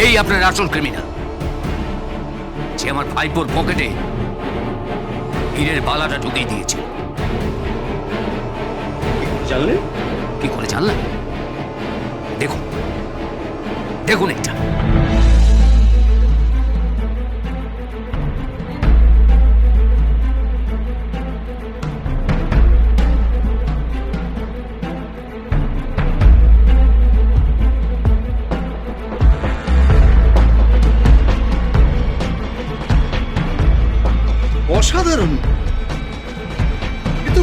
এই আপনার আসল ক্রিমিনাল, যে আমার ভাইপোর পকেটে হীরের বালাটা ঢুকিয়ে দিয়েছিল। জানলেন? কি করে জানলাম? দেখুন দেখুন এটা। অসাধারণ, এতো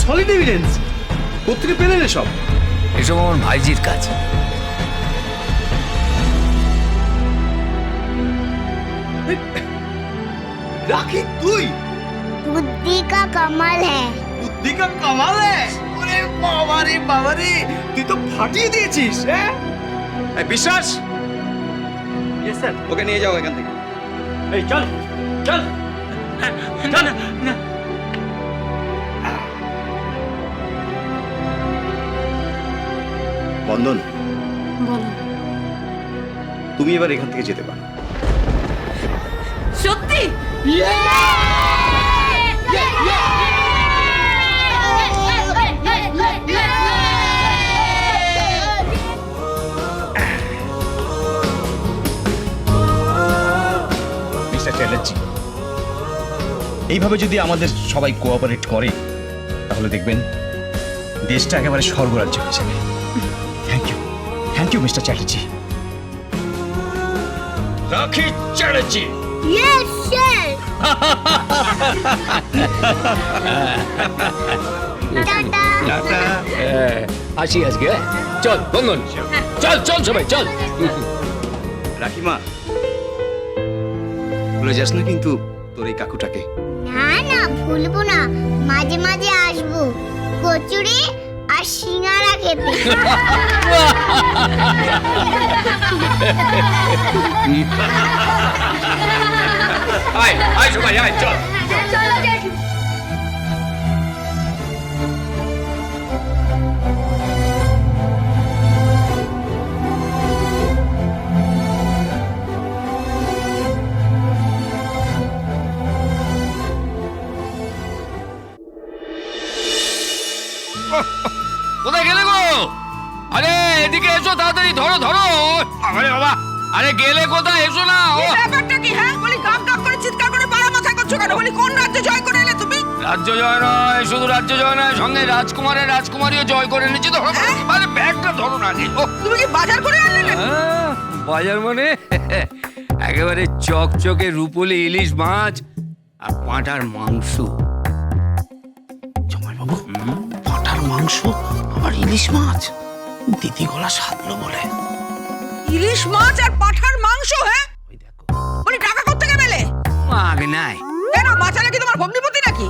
সলিড এভিডেন্স। কোত্থেকে পেলেন এসব? এসব আমার ভাইজির কাজ। রাখি তুই? बुद्धि का कमाल है। বুদ্ধি কা কামাল হ্যায়। ওরে বাবা রে বাবা রে, তুই তো ফাটিয়ে দিয়েছিস। হ্যাঁ বিশ্বাস? Yes sir. ওকে নিয়ে যাও এখান থেকে। এই চল চল চল না। বন্দন, বলো। তুমি এবার এখান থেকে যেতে পারো। সত্যি? মিস্টার চ্যাটার্জি, এইভাবে যদি আমাদের সবাই কোঅপারেট করে তাহলে দেখবেন দেশটা একেবারে স্বর্গরাজ্য হয়ে যাবে। Thank you mister Chatterjee. Rakhi Chatterjee. Yes, sir. Tata. আসি আজকে। চল বন্ধন, চল চল সবাই চল। রাখিমা, ভুলে যাস না কিন্তু তোর এই কাকুটাকে। না না, ভুলবো না, মাঝে মাঝে আসবো কচুরি আর সিঙ্গারা খেতে। আয় আয় সবাই আয় চল। কোথায় গেলে গো? আরে এদিকে এসো তাড়াতাড়ি, ধরো ধরো। আরে বাবা, আরে গেলে কোথায়? এসো না। ব্যাপারটা কি? হ্যাঁ বলি, গাক গাক করে চিৎকার করে পাড়া মাথা করছো কেন? বলি কোন রাজ্য জয় করে এলে তুমি? রাজ্য জয় নয়, শুধু রাজ্য জয় নয়, সঙ্গে রাজকুমারের রাজকুমারীও জয় করে এনেছি। ধরো আরে ব্যাগটা ধরো না আগে। তুমি কি বাজার করে আনলে নাকি? বাজার মানে একেবারে চকচকে রূপলি ইলিশ মাছ আর পাঁঠার মাংস। জামাইবাবু, পাঁঠার মাংস আবার ইলিশ মাছ, দিদি গলা সাধলো বলে। ইলিশ মাছ আর পাঠার মাংস? হ্যাঁ বলি, টাকা কোত্থেকে পেলে? আগে নাই কেন, মাছালে কি তোমার ভগ্নিপতি নাকি?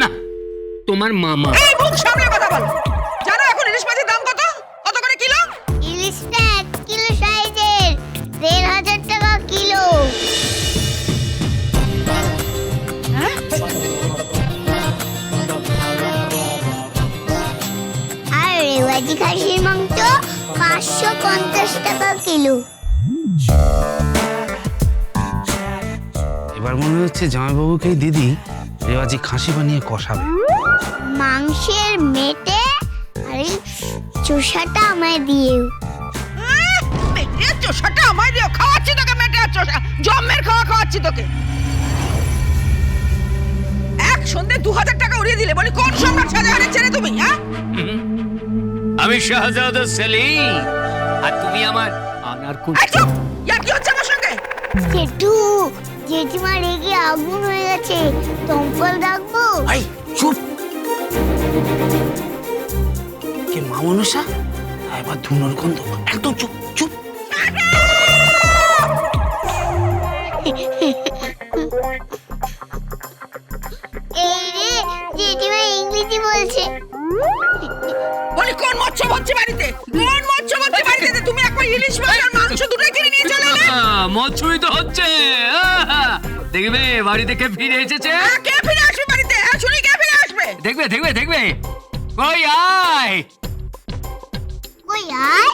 না, তোমার মামা। এই মুখ সামনে কথা বলো। জানো এখন ইলিশ মাছের দাম কত? কত করে কিলো? ইলিশটা 1 কিলো সাইজের, 1,500 টাকা কিলো। হ্যাঁ? আর রেওয়াজি খাসির মাংস 550 টাকা কিলো। এবার মনে হচ্ছে জামাইবাবুকেই দিদি রেওয়াজি খাসি বানিয়ে কষাবে। মাংসের মেটে আর এই চোষাটা আমায় দিও। মেটে আর চোষাটা আমায় দিও। খাওয়াচ্ছি তোকে মেটে আর চোষা, জম্মের খাওয়া খাওয়াচ্ছি তোকে। এক সন্ধে 2000 টাকা উড়িয়ে দিলে। বলি কোন সম্রাট শাহজাহানের ছেলে তুমি? হ্যাঁ আমি শাহজাদা সেলিম, আর তুমি আমার আনারকুল। চুপ! ইয়ার কি হচ্ছে আমার সঙ্গে? সেটু, জেঠিমা রেগে আগুন হয়ে গেছে, দমকল ডাকবো? এই চুপ! কে মা মনসা? এবার ধুনোর গন্ধ। একদম চুপ চুপ। এই রে, জেঠিমা ইংরেজি বলছে। বলি কোন মৎস্য ভর্তি বাড়িতে? কোন মৎস্য ভর্তি বাড়িতে? তুমি একবার ইলিশ মাছ আর মাংস দুটোই কিনে নিয়ে চলে এলে। মৎস্যই তো হচ্ছে। দেখবে বাড়ি থেকে ফিরে এসেছে। কে ফিরে আসবে বাড়িতে? হ্যাঁ শুনি, কে ফিরে আসবে? দেখবে দেখবে দেখবে। কই আয়। কই কই আয়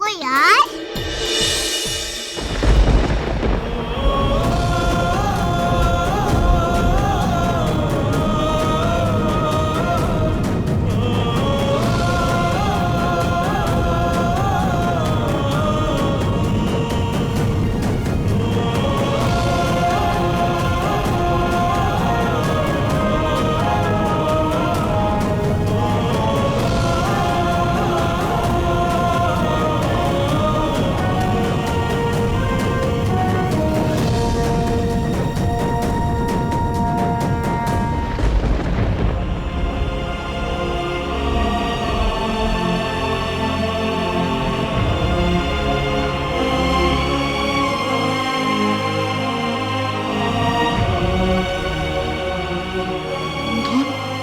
কই আয়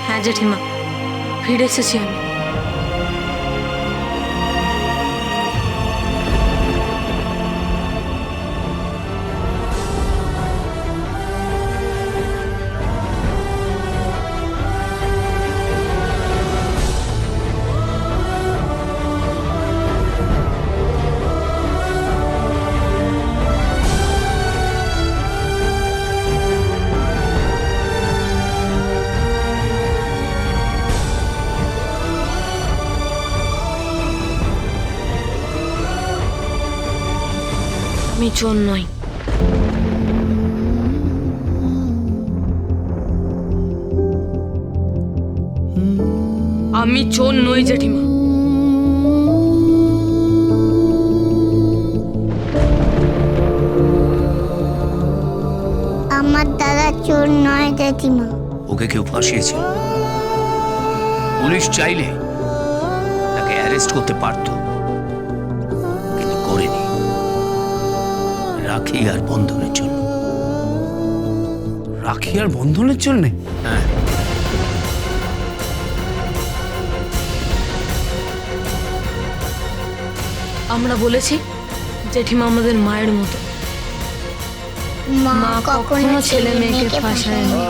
হ্যাঁ জেঠিমা, ফিরে এসেছি আমি। আমি চোর নই। আমি চোর নই জেঠিমা। আমার দাদা চোর নয় জেঠিমা। ওকে কেউ ফাঁসিয়েছিল। পুলিশ চাইলে তাকে অ্যারেস্ট করতে পারত, কিন্তু করেনি। রাখি আর বন্ধনের জন্য। রাখি আর বন্ধনের জন্য? হ্যাঁ, আমরা বলেছি জেঠিমা আমাদের মায়ের মতো। মা মা কখনো ছেলে মেয়েকে ফাঁসায়নি।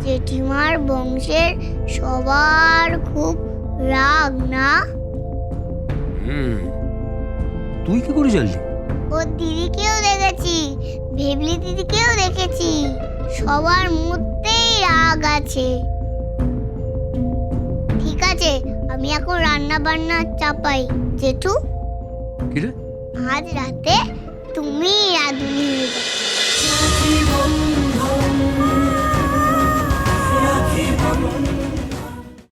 জেঠিমার বংশের সবার খুব রাগ না? তুই কি করে জানলি? ও দিদিকেও দেখেছি, ভেবলি দিদিকেও দেখেছি, সবার মধ্যেই রাগ আছে। ঠিক আছে, আমি এখন রান্না বান্না চাপাই। জেঠু, কি রে? আজ রাতে তুমি রাঁধুনি হয়ে যাও।